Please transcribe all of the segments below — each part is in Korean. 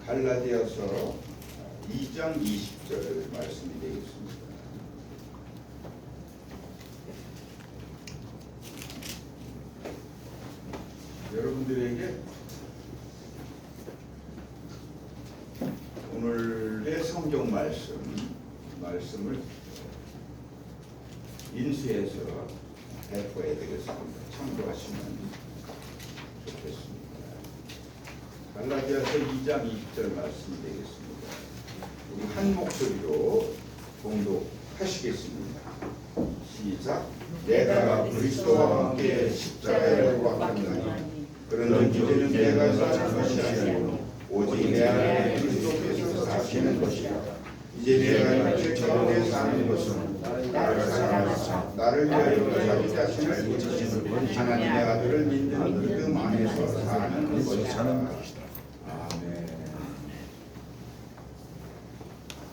갈라디아서 2장 20절 말씀이 되겠습니다. 여러분들에게 오늘의 성경 말씀을 인수해서 배포해 드렸습니다. 참고하시면 좋겠습니다. 갈라디아서 2장 20절 말씀이 되겠습니다. 우리 한 목소리로 봉독하시겠습니다. 시작. 내가 그리스도와 함께 십자가에 못 박혔나니 그런즉 이제는 내가 사는 것이 아니고 오직 내 안에 그리스도께서 사시는 것이라. 이제 내가 육체 가운데 사는 것은 나를 사랑하사 나를 위하여 자기 자신을 고치시는 하나님의 아들을 믿는 믿음 안에서 사는 것이라. 아멘.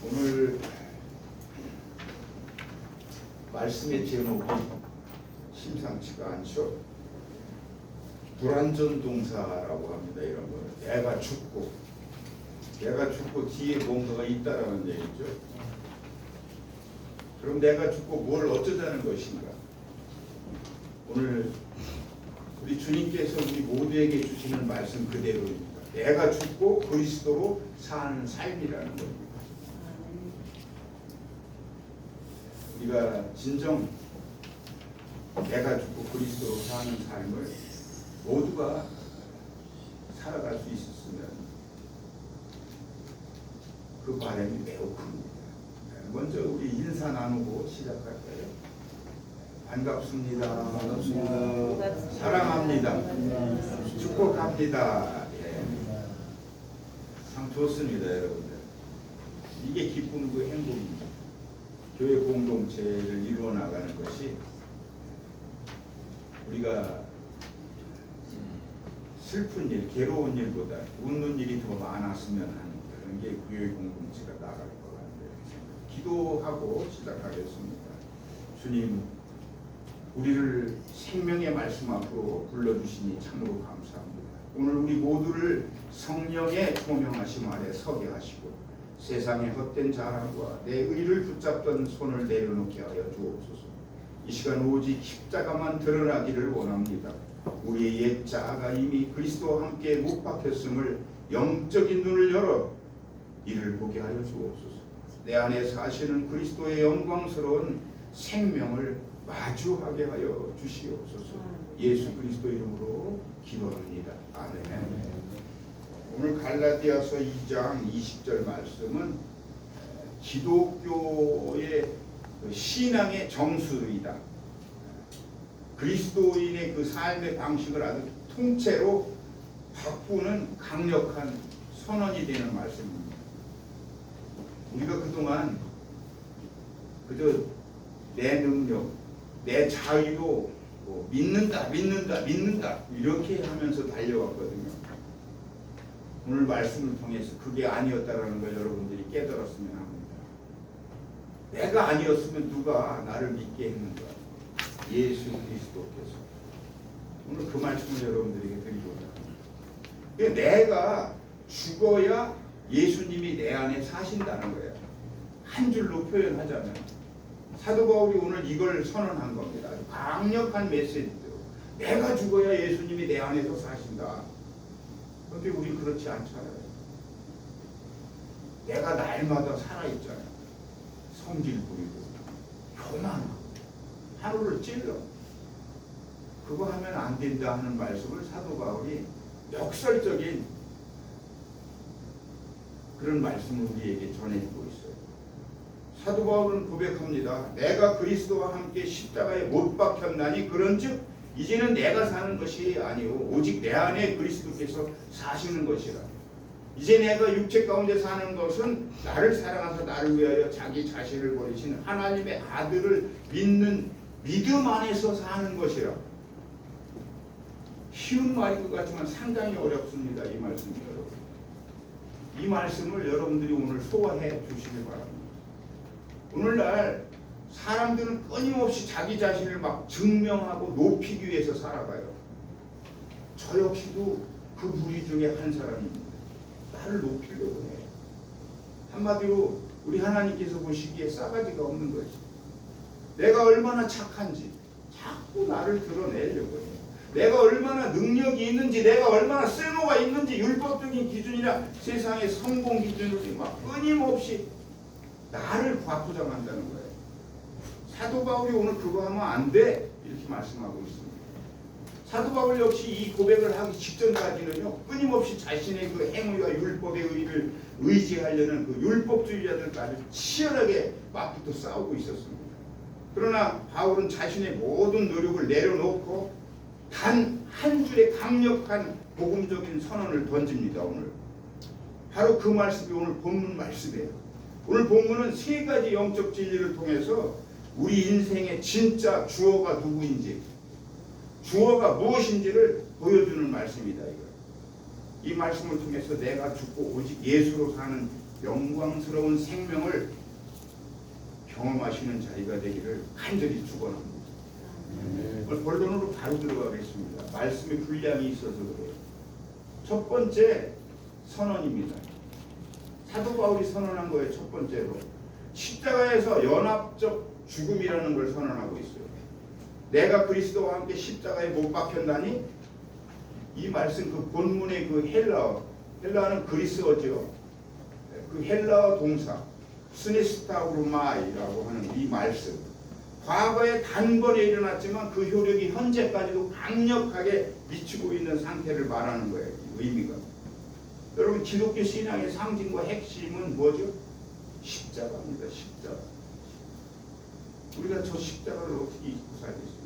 오늘 말씀의 제목이 심상치가 않죠. 불완전 동사라고 합니다. 이런 거는 내가 죽고 뒤에 뭔가가 있다라는 얘기죠. 그럼 내가 죽고 뭘 어쩌자는 것인가? 오늘 우리 주님께서 우리 모두에게 주시는 말씀 그대로입니다. 내가 죽고 그리스도로 사는 삶이라는 겁니다. 우리가 진정 내가 죽고 그리스도로 사는 삶을 모두가 살아갈 수 있었으면 그 바람이 매우 큽니다. 먼저 우리 인사 나누고 시작할까요? 반갑습니다. 반갑습니다. 사랑합니다. 축복합니다. 예. 참 좋습니다, 여러분들. 이게 기쁨이고 행복입니다. 교회 공동체를 이루어 나가는 것이 우리가 슬픈 일, 괴로운 일보다 웃는 일이 더 많았으면 하는 그런 게 교회 공동체가 나갈 것 같아요. 기도하고 시작하겠습니다. 주님, 우리를 생명의 말씀 앞으로 불러주시니 참으로 감사합니다. 오늘 우리 모두를 성령의 조명하심 아래 서게 하시고 세상의 헛된 자랑과 내 의를 붙잡던 손을 내려놓게 하여 주옵소서. 이 시간 오직 십자가만 드러나기를 원합니다. 우리의 옛 자아가 이미 그리스도와 함께 못 박혔음을 영적인 눈을 열어 이를 보게 하여 주옵소서. 내 안에 사시는 그리스도의 영광스러운 생명을 마주하게 하여 주시옵소서. 예수 그리스도 이름으로 기도합니다. 아멘. 오늘 갈라디아서 2장 20절 말씀은 기독교의 신앙의 정수이다. 그리스도인의 그 삶의 방식을 아주 통째로 바꾸는 강력한 선언이 되는 말씀입니다. 우리가 그동안 그저 내 능력, 내 자유로 믿는다 이렇게 하면서 달려왔거든요. 오늘 말씀을 통해서 그게 아니었다라는 걸 여러분들이 깨달았으면 합니다. 내가 아니었으면 누가 나를 믿게 했는가? 예수 그리스도께서. 오늘 그 말씀을 여러분들에게 드리고자 합니다. 내가 죽어야 예수님이 내 안에 사신다는 거예요. 한 줄로 표현하자면 사도 바울이 오늘 이걸 선언한 겁니다. 아주 강력한 메시지죠. 내가 죽어야 예수님이 내 안에서 사신다. 그런데 우리 그렇지 않잖아요. 내가 날마다 살아있잖아요. 성질 부리고 교만하고 하루를 찔러. 그거 하면 안 된다 하는 말씀을 사도 바울이 역설적인 그런 말씀을 우리에게 전해주고 있어요. 사도 바울은 고백합니다. 내가 그리스도와 함께 십자가에 못 박혔나니 그런즉 이제는 내가 사는 것이 아니오 오직 내 안에 그리스도께서 사시는 것이라. 이제 내가 육체 가운데 사는 것은 나를 사랑하사 나를 위하여 자기 자신을 버리신 하나님의 아들을 믿는 믿음 안에서 사는 것이라. 쉬운 말인 것 같지만 상당히 어렵습니다. 이 말씀이 여러분. 이 말씀을 여러분들이 오늘 소화해 주시기 바랍니다. 오늘날 사람들은 끊임없이 자기 자신을 막 증명하고 높이기 위해서 살아가요. 저 역시도 그 무리 중에 한 사람입니다. 나를 높이려고 해. 한마디로 우리 하나님께서 보시기에 싸가지가 없는 거지. 내가 얼마나 착한지 자꾸 나를 드러내려고 해. 내가 얼마나 능력이 있는지, 내가 얼마나 세노가 있는지, 율법적인 기준이나 세상의 성공 기준으로 막 끊임없이 나를 과포장한다는 거예요. 사도 바울이 오늘 그거 하면 안 돼, 이렇게 말씀하고 있습니다. 사도 바울 역시 이 고백을 하기 직전까지는요, 끊임없이 자신의 그 행위와 율법의 의를 의지하려는 그 율법주의자들까지 치열하게 맞붙어 싸우고 있었습니다. 그러나 바울은 자신의 모든 노력을 내려놓고 단 한 줄의 강력한 복음적인 선언을 던집니다. 오늘 바로 그 말씀이 오늘 본문 말씀이에요. 오늘 본문은 세 가지 영적 진리를 통해서 우리 인생의 진짜 주어가 누구인지, 주어가 무엇인지를 보여주는 말씀이다. 이 말씀을 통해서 내가 죽고 오직 예수로 사는 영광스러운 생명을 경험하시는 자리가 되기를 간절히 축원합니다. 오늘 본론으로 바로 들어가겠습니다. 말씀의 분량이 있어서 그래요. 첫 번째 선언입니다. 사도 바울이 선언한 거예요. 첫 번째로 십자가에서 연합적 죽음이라는 걸 선언하고 있어요. 내가 그리스도와 함께 십자가에 못 박혔나니, 이 말씀 그 본문의 그 헬라어는 그리스어죠. 그 헬라어 동사 스네스타우르마이라고 하는 이 말씀, 과거에 단번에 일어났지만 그 효력이 현재까지도 강력하게 미치고 있는 상태를 말하는 거예요. 의미가. 여러분, 기독교 신앙의 상징과 핵심은 뭐죠? 십자가입니다. 십자가. 우리가 저 십자가를 어떻게 잊고 살겠습니까?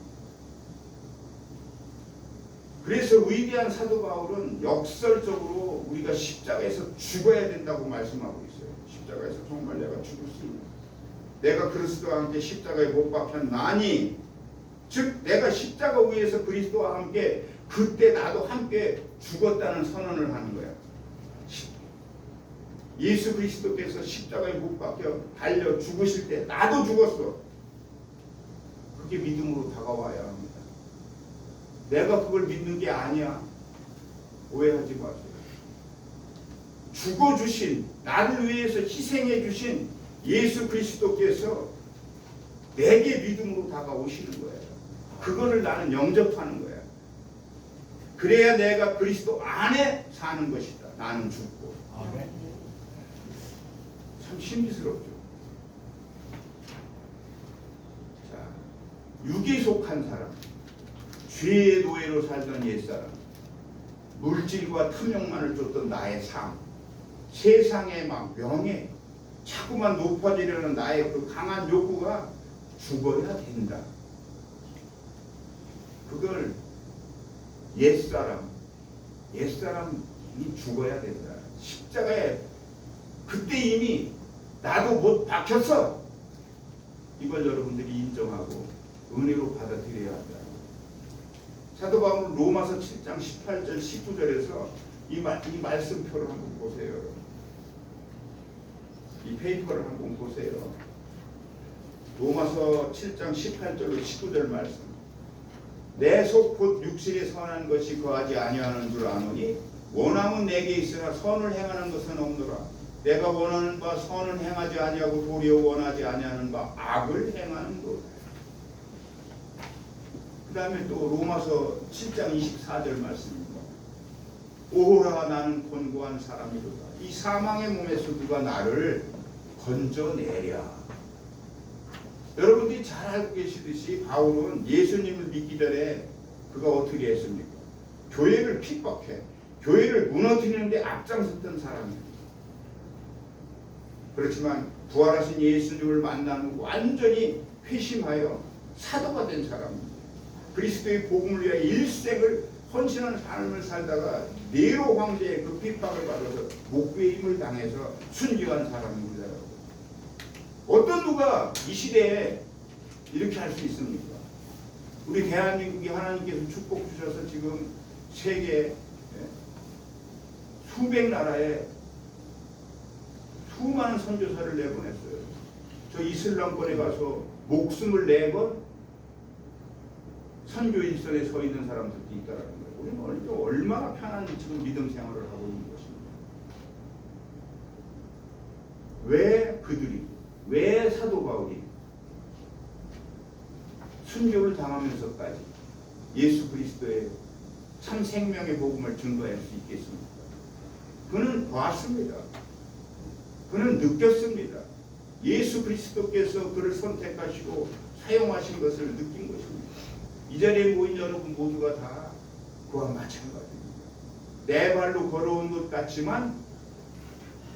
그래서 위대한 사도 바울은 역설적으로 우리가 십자가에서 죽어야 된다고 말씀하고 있어요. 십자가에서 정말 내가 죽을 수 있는, 내가 그리스도와 함께 십자가에 못 박혔나니, 즉 내가 십자가 위에서 그리스도와 함께 그때 나도 함께 죽었다는 선언을 하는 거야. 예수 그리스도께서 십자가에 못 박혀 달려 죽으실 때 나도 죽었어. 그게 믿음으로 다가와야 합니다. 내가 그걸 믿는 게 아니야, 오해하지 마세요. 죽어주신, 나를 위해서 희생해 주신 예수 그리스도께서 내게 믿음으로 다가오시는 거예요. 그거를 나는 영접하는 거야. 그래야 내가 그리스도 안에 사는 것이다. 나는 죽고. 참 신비스럽죠. 자, 육에 속한 사람, 죄의 노예로 살던 옛사람, 물질과 탐욕만을 쫓던 나의 삶, 세상의 막 명예, 자꾸만 높아지려는 나의 그 강한 욕구가 죽어야 된다. 그걸 옛사람이 죽어야 된다. 십자가에 그때 이미 나도 못 박혔어. 이걸 여러분들이 인정하고 은혜로 받아들여야 한다. 사도 바울은 로마서 7장 18절 19절에서 이 말씀표를 한번 보세요. 이 페이퍼를 한번 보세요. 로마서 7장 18절로 19절 말씀. 내 속 곧 육신에 선한 것이 거하지 아니하는 줄 아노니 원함은 내게 있으나 선을 행하는 것은 없노라. 내가 원하는 바 선은 행하지 아니하고 도리어 원하지 아니하는 바 악을 행하는 것. 그 다음에 또 로마서 7장 24절 말씀입니다. 오호라 나는 곤고한 사람이로다. 이 사망의 몸에서 누가 나를 건져내랴. 여러분들이 잘 알고 계시듯이 바울은 예수님을 믿기 전에 그가 어떻게 했습니까? 교회를 핍박해, 교회를 무너뜨리는데 앞장섰던 사람입니다. 그렇지만 부활하신 예수님을 만난 후 완전히 회심하여 사도가 된 사람입니다. 그리스도의 복음을 위해 일생을 헌신한 삶을 살다가 네로 황제의 그 핍박을 받아서 목베임을 당해서 순교한 사람입니다. 어떤 누가 이 시대에 이렇게 할 수 있습니까? 우리 대한민국이 하나님께서 축복 주셔서 지금 세계 수백 나라에 수많은 선교사를 내보냈어요. 저 이슬람권에 가서 목숨을 내건 선교 일선에 서 있는 사람들도 있다라는 거예요. 우리는 얼마나 편한 지금 믿음 생활을 하고 있는 것입니다. 사도 바울이 순교를 당하면서까지 예수 그리스도의 참 생명의 복음을 증거할 수 있겠습니까? 그는 봤습니다. 그는 느꼈습니다. 예수 그리스도께서 그를 선택하시고 사용하신 것을 느낀 것입니다. 이 자리에 모인 여러분 모두가 다 그와 마찬가지입니다. 내 발로 걸어온 것 같지만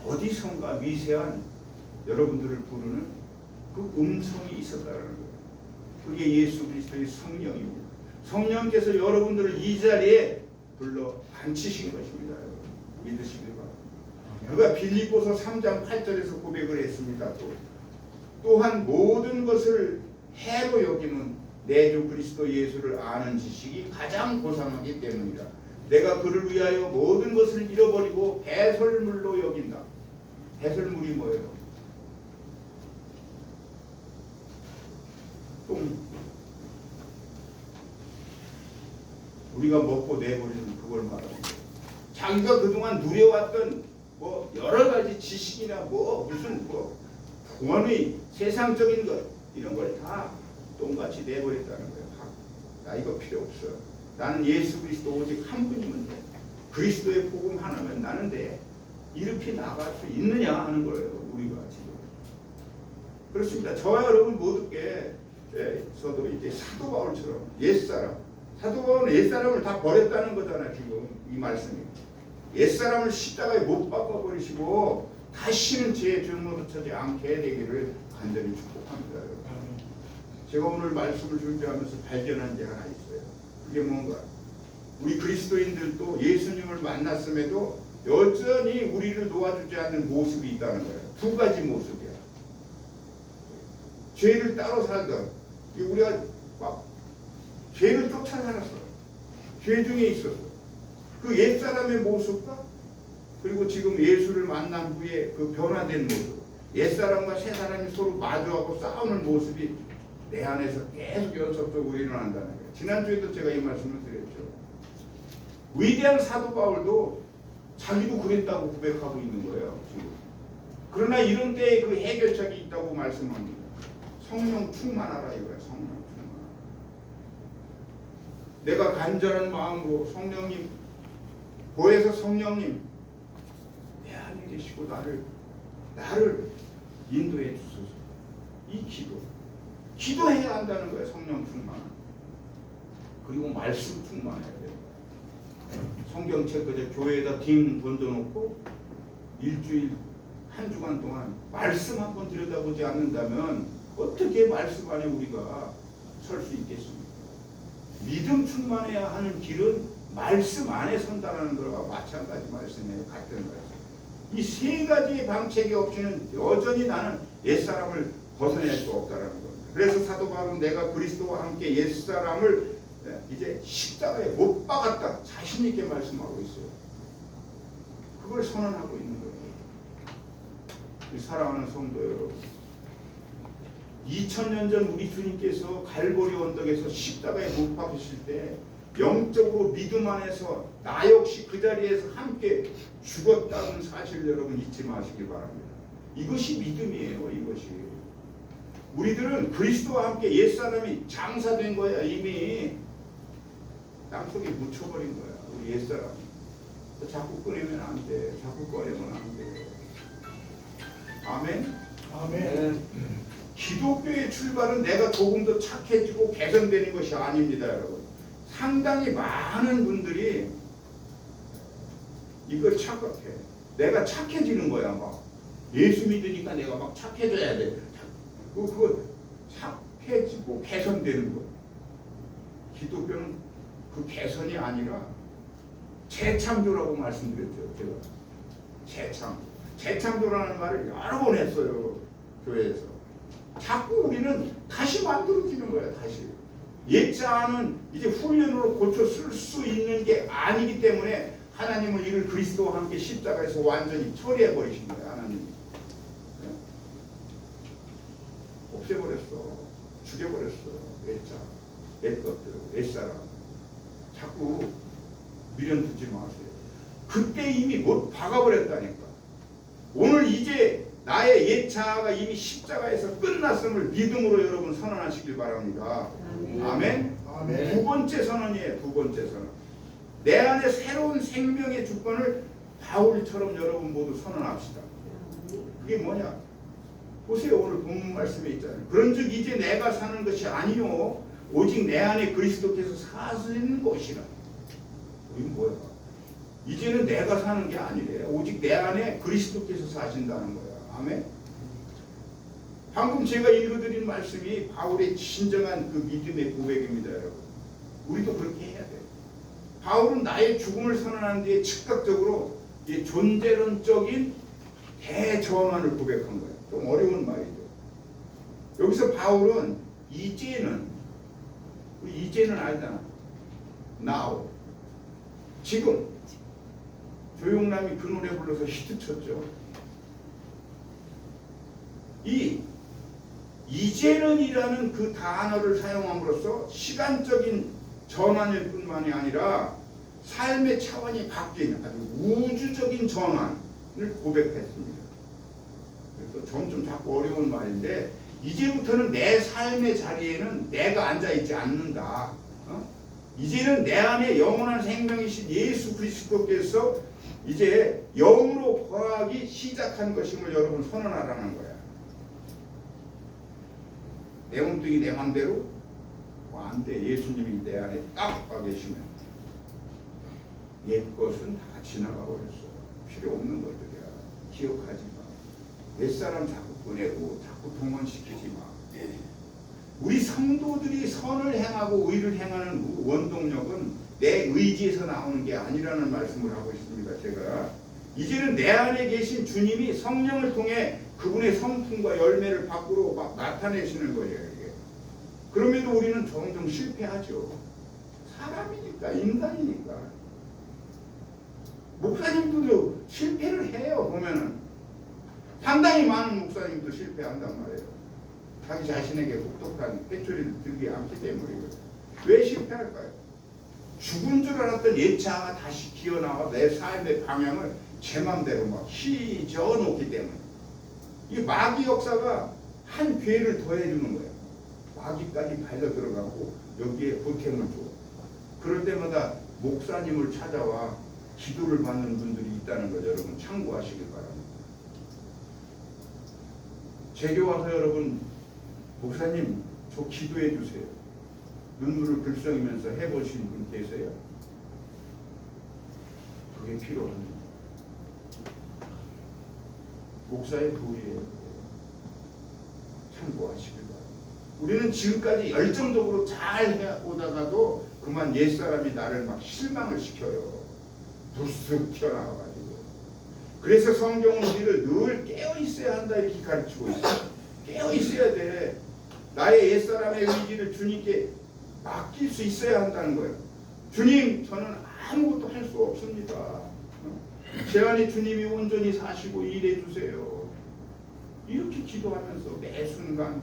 어디선가 미세한 여러분들을 부르는 그 음성이 있었다는 거예요. 그게 예수 그리스도의 성령입니다. 성령께서 여러분들을 이 자리에 불러 앉히신 것입니다. 여러분. 믿으시길 바랍니다. 그가 빌립보서 3장 8절에서 고백을 했습니다. 또한 모든 것을 해로 여기는 내 주 그리스도 예수를 아는 지식이 가장 고상하기 때문이다. 내가 그를 위하여 모든 것을 잃어버리고 배설물로 여긴다. 배설물이 뭐예요? 똥. 우리가 먹고 내버리는 그걸 말합니다. 자기가 그동안 누려왔던 뭐 여러 가지 지식이나 무슨 구원의 세상적인 것 이런 걸 다 똥같이 내버렸다는 거예요. 나 이거 필요 없어. 나는 예수 그리스도 오직 한 분이면 돼. 그리스도의 복음 하나면 나는 돼. 이렇게 나갈 수 있느냐 하는 거예요. 우리가 지금. 그렇습니다. 저와 여러분 모두께 저도 이제 사도 바울처럼 옛사람, 사도 바울은 옛사람을 다 버렸다는 거잖아요. 지금 이 말씀이. 옛사람을 십자가에 못 박아버리시고 다시는 제 증거로 처지 않게 되기를 간절히 축복합니다. 제가 오늘 말씀을 준비하면서 발견한 게 하나 있어요. 그게 뭔가 우리 그리스도인들도 예수님을 만났음에도 여전히 우리를 놓아주지 않는 모습이 있다는 거예요. 두 가지 모습이야. 죄를 따로 살던 우리가 막 죄를 쫓아 살았어. 죄 중에 있었어. 그 옛사람의 모습과 그리고 지금 예수를 만난 후에 그 변화된 모습, 옛사람과 새사람이 서로 마주하고 싸우는 모습이 내 안에서 계속 연속적으로 일어난다는 거예요. 지난주에도 제가 이 말씀을 드렸죠. 위대한 사도 바울도 자기도 그랬다고 고백하고 있는 거예요. 지금. 그러나 이런 때에 그 해결책이 있다고 말씀합니다. 성령 충만하라 이거예요. 성령 충만. 내가 간절한 마음으로 성령님, 보혜사 성령님 내 안에 계시고 나를 인도해 주소서. 이 기도해야 한다는 거예요. 성령 충만. 그리고 말씀 충만해야 돼요. 성경책 그저 교회에다 딩 던져놓고 일주일 한 주간 동안 말씀 한번 들여다보지 않는다면 어떻게 말씀 안에 우리가 설 수 있겠습니까? 믿음 충만해야 하는 길은 말씀 안에 선다라는 것과 마찬가지 말씀이에요. 같은 말씀. 이 세 가지의 방책이 없이는 여전히 나는 옛사람을 벗어낼 수 없다라는 겁니다. 그래서 사도 바울은 내가 그리스도와 함께 옛사람을 이제 십자가에 못 박았다. 자신 있게 말씀하고 있어요. 그걸 선언하고 있는 거예요. 사랑하는 성도 여러분, 2000년 전 우리 주님께서 갈보리 언덕에서 십자가에 못 박으실 때 영적으로 믿음 안에서 나 역시 그 자리에서 함께 죽었다는 사실 여러분 잊지 마시기 바랍니다. 이것이 믿음이에요. 이것이. 우리들은 그리스도와 함께 옛사람이 장사된 거야. 이미 땅속에 묻혀버린 거야. 우리 옛사람. 자꾸 꺼내면 안 돼. 자꾸 꺼내면 안 돼. 아멘? 아멘. 기독교의 출발은 내가 조금 더 착해지고 개선되는 것이 아닙니다. 여러분. 상당히 많은 분들이 이걸 착각해. 내가 착해지는 거야. 막 예수 믿으니까 내가 막 착해져야 돼. 그거 착해지고 개선되는 거. 기독교는 그 개선이 아니라 재창조라고 말씀드렸죠. 제가 재창조라는 말을 여러 번 했어요. 교회에서. 자꾸 우리는 다시 만들어지는 거야. 다시. 옛자는 이제 훈련으로 고쳐 쓸 수 있는 게 아니기 때문에 하나님은 이를 그리스도와 함께 십자가에서 완전히 처리해 버리신 거예요. 하나님이. 없애버렸어. 죽여버렸어. 옛자. 옛것들. 옛사람. 자꾸 미련 두지 마세요. 그때 이미 못 박아버렸다니까. 오늘 이제 나의 옛 자아가 이미 십자가에서 끝났음을 믿음으로 여러분 선언하시길 바랍니다. 아멘. 아멘. 두 번째 선언이에요. 두 번째 선언. 내 안에 새로운 생명의 주권을 바울처럼 여러분 모두 선언합시다. 그게 뭐냐? 보세요. 오늘 본문 말씀에 있잖아요. 그런즉 이제 내가 사는 것이 아니요 오직 내 안에 그리스도께서 사시는 것이라. 이건 뭐야? 이제는 내가 사는 게 아니래. 오직 내 안에 그리스도께서 사신다는 거야. 아멘. 방금 제가 읽어드린 말씀이 바울의 진정한 그 믿음의 고백입니다, 여러분. 우리도 그렇게 해야 돼. 바울은 나의 죽음을 선언하는 데에 즉각적으로 이 존재론적인 대전환을 고백한 거예요. 좀 어려운 말이죠. 여기서 바울은 이제는 알잖아. now. 지금. 조용남이 그 노래 불러서 히트쳤죠. 이 이제는이라는 그 단어를 사용함으로써 시간적인 전환일 뿐만이 아니라 삶의 차원이 바뀐 아주 우주적인 전환을 고백했습니다. 그래서 점점 자꾸 어려운 말인데 이제부터는 내 삶의 자리에는 내가 앉아있지 않는다. 이제는 내 안에 영원한 생명이신 예수 그리스도께서 이제 영으로 거하기 시작한 것임을 여러분 선언하라는 거야. 내 몸뚱이 내 맘대로? 안 돼. 예수님이 내 안에 딱 와 계시면 옛 것은 다 지나가 버렸어. 필요 없는 것들이야. 기억하지 마. 옛사람 자꾸 보내고 자꾸 동원시키지 마. 우리 성도들이 선을 행하고 의를 행하는 원동력은 내 의지에서 나오는 게 아니라는 말씀을 하고 있습니다. 제가 이제는 내 안에 계신 주님이 성령을 통해 그분의 성품과 열매를 밖으로 막 나타내시는 거예요. 이게. 그럼에도 우리는 점점 실패하죠. 사람이니까, 인간이니까. 목사님들도 실패를 해요. 보면은 상당히 많은 목사님도 실패한단 말이에요. 자기 자신에게 혹독한 회초리를 들게 않기 때문이거든요. 왜 실패할까요? 죽은 줄 알았던 옛 자아가 다시 기어나와 내 삶의 방향을 제 맘대로 막 휘저어 놓기 때문에 이 마귀 역사가 한 괴를 더해주는 거예요. 마귀까지 달려 들어가고 여기에 보탬을 줘. 그럴 때마다 목사님을 찾아와 기도를 받는 분들이 있다는 걸 여러분 참고하시길 바랍니다. 제게 와서 여러분 목사님 저 기도해 주세요. 눈물을 글썽이면서 해보신 분 계세요? 그게 필요합니다. 목사의 도리예요. 참고하시길 바랍니다. 우리는 지금까지 열정적으로 잘 해오다가도 그만 옛사람이 나를 막 실망을 시켜요. 불쑥 튀어나와가지고. 그래서 성경은 우리를 늘 깨어있어야 한다 이렇게 가르치고 있어요. 깨어있어야 돼. 나의 옛사람의 의지를 주님께 맡길 수 있어야 한다는 거예요. 주님, 저는 아무것도 할 수 없습니다. 제 안에 주님이 온전히 사시고 일해 주세요. 이렇게 기도하면서 매 순간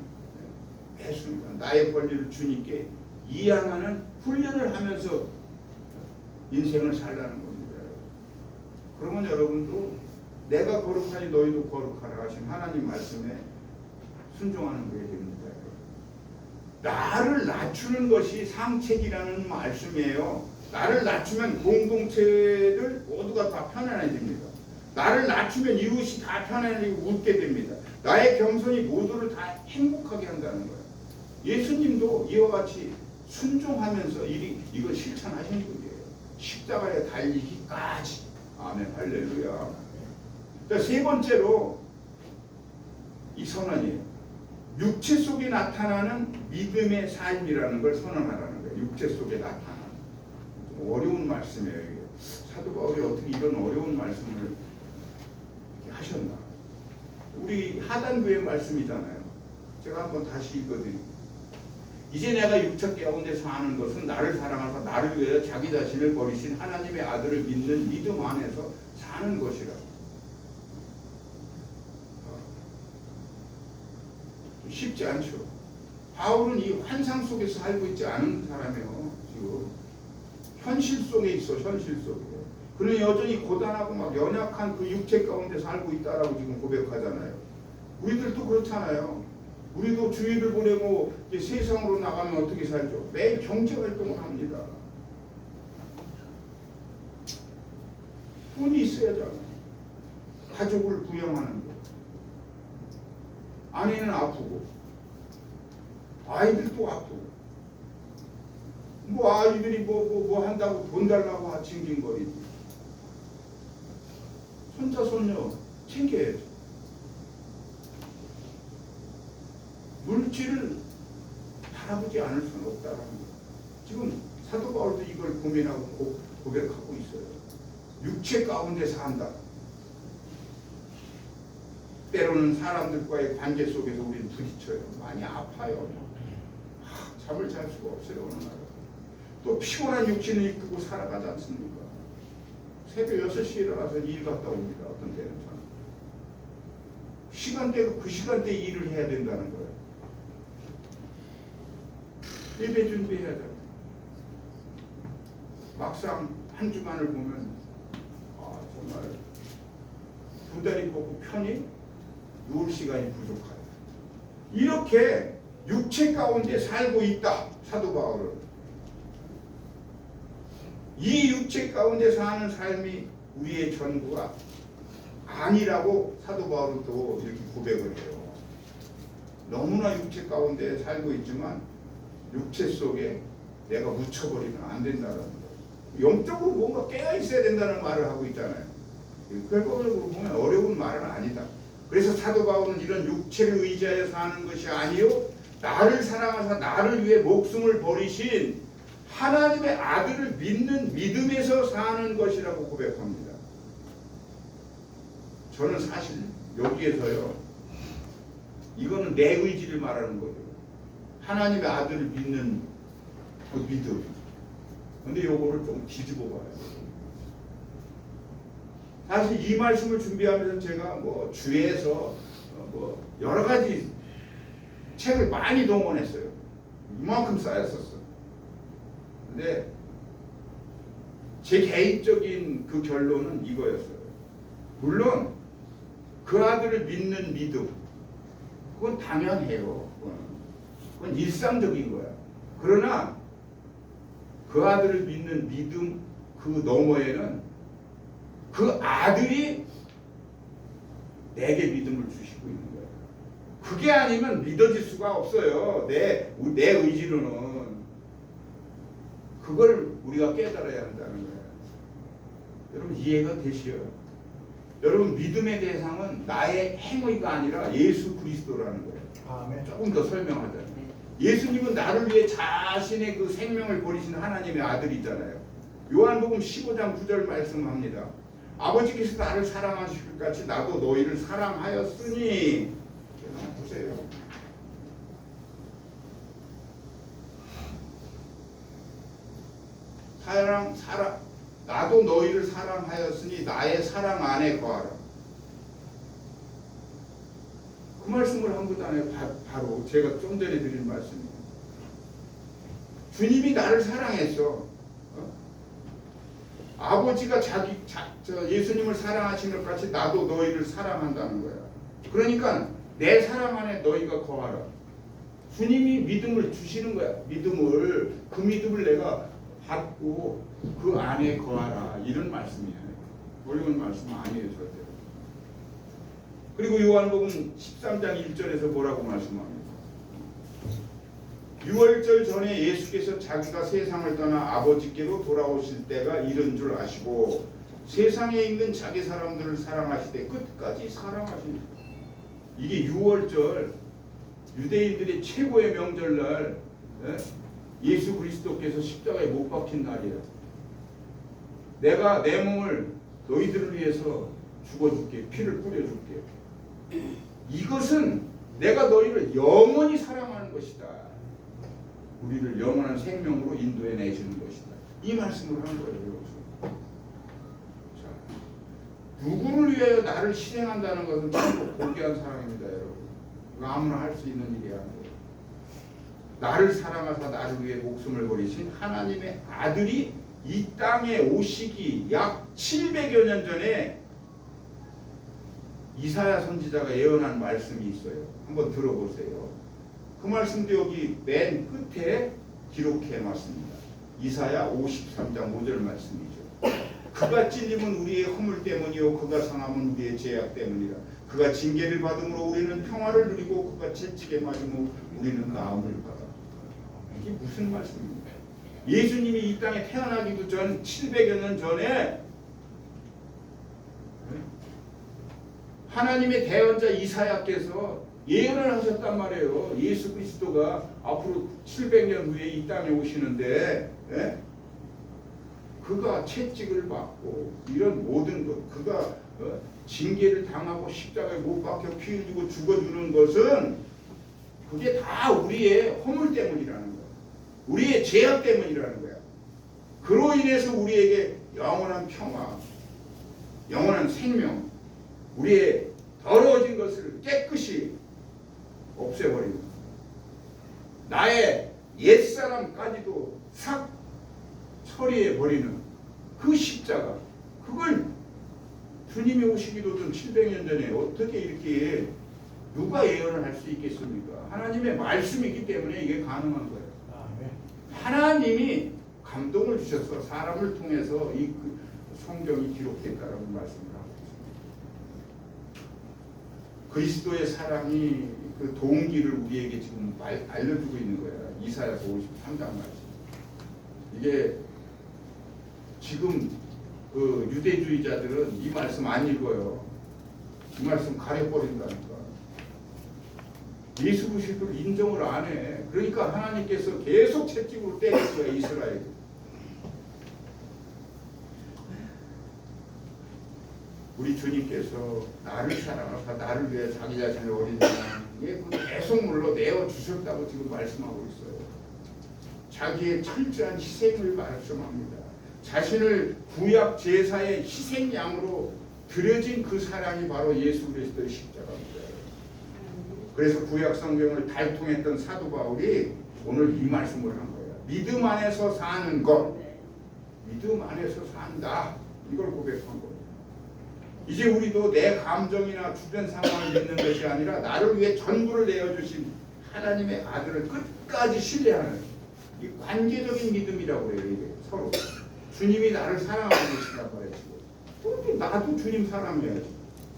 나의 권리를 주님께 이양하는 훈련을 하면서 인생을 살라는 겁니다. 그러면 여러분도 내가 거룩하니 너희도 거룩하라 하신 하나님 말씀에 순종하는 거게 됩니다. 나를 낮추는 것이 상책이라는 말씀이에요. 나를 낮추면 공동체들 모두가 다 편안해집니다. 나를 낮추면 이웃이 다 편안해지고 웃게 됩니다. 나의 겸손이 모두를 다 행복하게 한다는 거예요. 예수님도 이와 같이 순종하면서 이걸 실천하신 분이에요. 십자가에 달리기까지. 아멘. 할렐루야. 자, 세 번째로 이 선언이에요. 육체 속에 나타나는 믿음의 삶이라는 걸 선언하라는 거예요. 육체 속에 나타나는. 좀 어려운 말씀이에요. 이게. 사도 바울이 어떻게 이런 어려운 말씀을 이렇게 하셨나. 우리 하단교의 말씀이잖아요. 제가 한번 다시 읽어드릴게요. 이제 내가 육체 가운데 사는 것은 나를 사랑하사 나를 위하여 자기 자신을 버리신 하나님의 아들을 믿는 믿음 안에서 사는 것이라. 쉽지 않죠. 바울은 이 환상 속에서 살고 있지 않은 사람이에요. 지금 현실 속에 있어. 현실 속에. 그는 여전히 고단하고 막 연약한 그 육체 가운데 살고 있다라고 지금 고백하잖아요. 우리들도 그렇잖아요. 우리도 주일을 보내고 이제 세상으로 나가면 어떻게 살죠? 매일 경제활동을 합니다. 돈이 있어야죠. 가족을 부양하는 거. 아내는 아프고 아이들도 아프고 뭐 아이들이 뭐 한다고 돈 달라고 징징거리지. 손자 손녀 챙겨야죠. 물질을 바라보지 않을 수는 없다는 거예요. 지금 사도 바울도 이걸 고민하고 고백하고 있어요. 육체 가운데 산다. 때로는 사람들과의 관계 속에서 우리는 부딪혀요. 많이 아파요. 잠을 잘 수가 없어요. 어느 날. 또 피곤한 육신을 이끌고 살아가지 않습니까? 새벽 6시에 일어나서 일 갔다 옵니다. 어떤 때는 저는. 시간대가 그 시간대에 일을 해야 된다는 거예요. 예배 준비해야 돼요. 막상 한 주간을 보면 정말 두 다리 뻗고 편히 누울 시간이 부족하다. 이렇게 육체 가운데 살고 있다. 사도 바울은. 이 육체 가운데 사는 삶이 우리의 전부가 아니라고 사도 바울은 또 이렇게 고백을 해요. 너무나 육체 가운데 살고 있지만 육체 속에 내가 묻혀버리면 안 된다는 거예요. 영적으로 뭔가 깨어 있어야 된다는 말을 하고 있잖아요. 결과적으로 보면 어려운 말은 아니다. 그래서 사도 바울은 이런 육체를 의지하여 사는 것이 아니요 나를 사랑하사 나를 위해 목숨을 버리신 하나님의 아들을 믿는 믿음에서 사는 것이라고 고백합니다. 저는 사실 여기에서요 이거는 내 의지를 말하는 거예요. 하나님의 아들을 믿는 그 믿음. 근데 요거를 좀 뒤집어 봐요. 사실 이 말씀을 준비하면서 제가 뭐 주에서 뭐 여러 가지 책을 많이 동원했어요. 이만큼 쌓였었어. 근데 제 개인적인 그 결론은 이거였어요. 물론 그 아들을 믿는 믿음 그건 당연해요. 그건 일상적인 거야. 그러나 그 아들을 믿는 믿음 그 너머에는 그 아들이 내게 믿음을 주시고 있는 거예요. 그게 아니면 믿어질 수가 없어요. 내 의지로는. 그걸 우리가 깨달아야 한다는 거예요. 여러분 이해가 되시죠? 여러분 믿음의 대상은 나의 행위가 아니라 예수 그리스도라는 거예요. 아멘. 조금 더 설명하자면 예수님은 나를 위해 자신의 그 생명을 버리신 하나님의 아들이잖아요. 요한복음 15장 9절 말씀합니다. 아버지께서 나를 사랑하실 것 같이 나도 너희를 사랑하였으니. 보세요. 나도 너희를 사랑하였으니 나의 사랑 안에 거하라. 그 말씀을 한 거잖아요. 바로 제가 좀 전에 드린 말씀이에요. 주님이 나를 사랑했어. 아버지가 예수님을 사랑하신 것 같이 나도 너희를 사랑한다는 거야. 그러니까 내 사랑 안에 너희가 거하라. 주님이 믿음을 주시는 거야. 그 믿음을 내가 받고 그 안에 거하라. 이런 말씀이에요. 어려운 말씀 아니에요, 절대로. 그리고 요한복음 13장 1절에서 뭐라고 말씀합니까? 6월절 전에 예수께서 자기가 세상을 떠나 아버지께로 돌아오실 때가 이른 줄 아시고 세상에 있는 자기 사람들을 사랑하시되 끝까지 사랑하십니다. 이게 6월절 유대인들의 최고의 명절날 예수 그리스도께서 십자가에 못 박힌 날이에요. 내가 내 몸을 너희들을 위해서 죽어줄게. 피를 뿌려줄게. 이것은 내가 너희를 영원히 사랑하는 것이다. 우리를 영원한 생명으로 인도해 내시는 것이다. 이 말씀을 하는 거예요. 여기서. 자, 누구를 위하여 나를 실행한다는 것은 참 고귀한 사랑입니다. 여러분. 아무나 할 수 있는 일이 아니에요. 나를 사랑하사 나를 위해 목숨을 버리신 하나님의 아들이 이 땅에 오시기 약 700여 년 전에 이사야 선지자가 예언한 말씀이 있어요. 한번 들어보세요. 그 말씀도 여기 맨 끝에 기록해 놨습니다. 이사야 53장 5절 말씀이죠. 그가 찔림은 우리의 허물 때문이요 그가 상함은 우리의 죄악 때문이라. 그가 징계를 받음으로 우리는 평화를 누리고 그가 채찍에 맞음으로 우리는 나음을 받아. 이게 무슨 말씀입니까? 예수님이 이 땅에 태어나기도 전 700여 년 전에 하나님의 대언자 이사야께서 예언을 하셨단 말이에요. 예수 그리스도가 앞으로 700년 후에 이 땅에 오시는데 그가 채찍을 받고 이런 모든 것, 그가 징계를 당하고 십자가에 못 박혀 피 흘리고 죽어주는 것은 그게 다 우리의 허물 때문이라는 거야. 우리의 죄악 때문이라는 거야. 그로 인해서 우리에게 영원한 평화, 영원한 생명, 우리의 더러워진 것을 깨끗이 없애버리고 나의 옛사람까지도 싹 처리해버리는 그 십자가, 그걸 주님이 오시기도 전 700년 전에 어떻게 이렇게 누가 예언을 할 수 있겠습니까? 하나님의 말씀이기 때문에 이게 가능한 거예요. 하나님이 감동을 주셔서 사람을 통해서 이 성경이 기록됐다라고 말씀을 하고 있습니다. 그리스도의 사랑이 그 동기를 우리에게 지금 알려주고 있는 거야. 이사야서 53장 말씀. 이게 지금 그 유대주의자들은 이 말씀 안 읽어요. 이 말씀 가려버린다니까. 예수 그리스도를 인정을 안 해. 그러니까 하나님께서 계속 채찍으로 때릴 거야, 이스라엘. 우리 주님께서 나를 사랑하사 나를 위해 자기 자신을 어린 양에 계속 물러내어 주셨다고 지금 말씀하고 있어요. 자기의 철저한 희생을 말씀합니다. 자신을 구약 제사의 희생양으로 드려진 그 사랑이 바로 예수 그리스도의 십자가입니다. 그래서 구약 성경을 달통했던 사도 바울이 오늘 이 말씀을 한 거예요. 믿음 안에서 사는 것, 믿음 안에서 산다, 이걸 고백한 거예요. 이제 우리도 내 감정이나 주변 상황을 믿는 것이 아니라 나를 위해 전부를 내어주신 하나님의 아들을 끝까지 신뢰하는 이 관계적인 믿음이라고 해요. 이게 서로 주님이 나를 사랑하고 계시다고 해야지. 나도 주님 사랑해야지.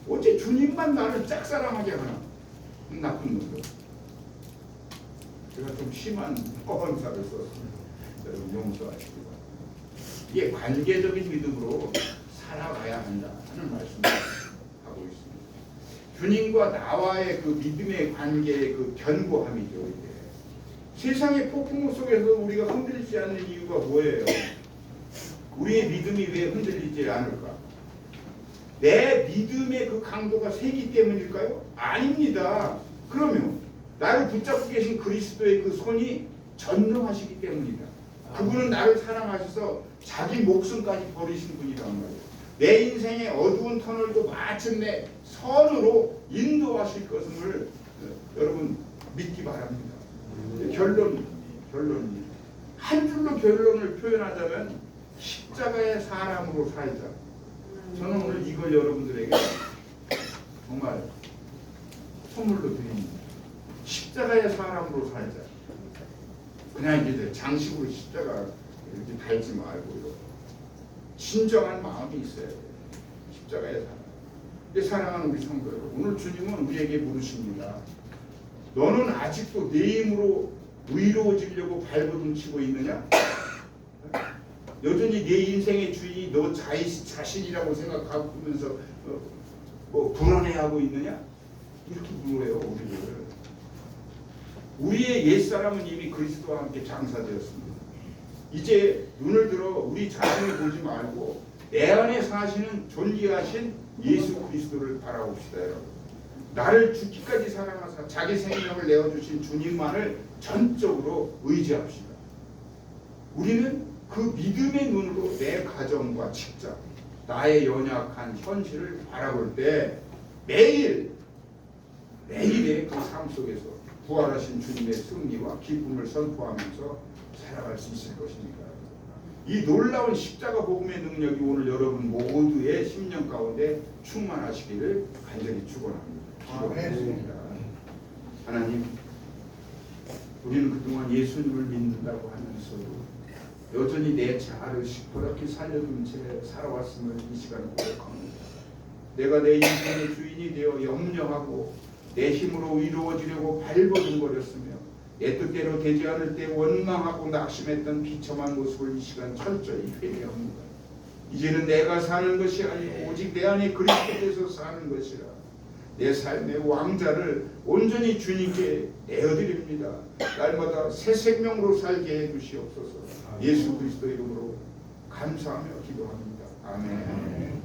어째 주님만 나를 짝사랑하게 하나? 나쁜 놈들. 제가 좀 심한 어언사를 썼습니다. 여러분 용서하시기 바랍니다. 이게 관계적인 믿음으로 살아가야 한다 하는 말씀을 하고 있습니다. 주님과 나와의 그 믿음의 관계의 그 견고함이죠. 이게. 세상의 폭풍 속에서 우리가 흔들리지 않는 이유가 뭐예요? 우리의 믿음이 왜 흔들리지 않을까? 내 믿음의 그 강도가 세기 때문일까요? 아닙니다. 그러면 나를 붙잡고 계신 그리스도의 그 손이 전능하시기 때문이다. 그분은 나를 사랑하셔서 자기 목숨까지 버리신 분이란 말이에요. 내 인생의 어두운 터널도 마침내 선으로 인도하실 것을 여러분 믿기 바랍니다. 결론입니다. 한 줄로 결론을 표현하자면 십자가의 사람으로 살자. 저는 오늘 이걸 여러분들에게 정말 선물로 드립니다. 십자가의 사람으로 살자. 그냥 이제 장식으로 십자가 이렇게 달지 말고요. 진정한 마음이 있어야 돼요. 십자가의 사랑. 근데 사랑하는 우리 성도 여러분, 오늘 주님은 우리에게 물으십니다. 너는 아직도 내 힘으로 의로워지려고 발버둥치고 있느냐? 여전히 내 인생의 주인이 너 자신이라고 생각하면서 뭐 불안해하고 있느냐? 이렇게 물어요. 우리의 옛사람은 이미 그리스도와 함께 장사되었습니다. 이제 눈을 들어 우리 자신을 보지 말고 내 안에 사시는 존귀하신 예수 그리스도를 바라봅시다. 여러분. 나를 죽기까지 사랑하사 자기 생명을 내어주신 주님만을 전적으로 의지합시다. 우리는 그 믿음의 눈으로 내 가정과 직장, 나의 연약한 현실을 바라볼 때 매일의 그 삶 속에서 부활하신 주님의 승리와 기쁨을 선포하면서 살아갈 수 있을 것입니다. 이 놀라운 십자가 복음의 능력이 오늘 여러분 모두의 심령 가운데 충만하시기를 간절히 축원합니다. 기도하겠습니다. 하나님, 우리는 그동안 예수님을 믿는다고 하면서도 여전히 내 자아를 시퍼렇게 살려둔 채 살아왔음을 이 시간 고백합니다. 내가 내 인생의 주인이 되어 염려하고 내 힘으로 이루어지려고 발버둥거렸으며 내 뜻대로 되지 않을 때 원망하고 낙심했던 비참한 모습을 이 시간 철저히 회개합니다. 이제는 내가 사는 것이 아니고 오직 내 안에 그리스도께서 사는 것이라. 내 삶의 왕자를 온전히 주님께 내어드립니다. 날마다 새 생명으로 살게 해주시옵소서. 예수 그리스도 이름으로 감사하며 기도합니다. 아멘.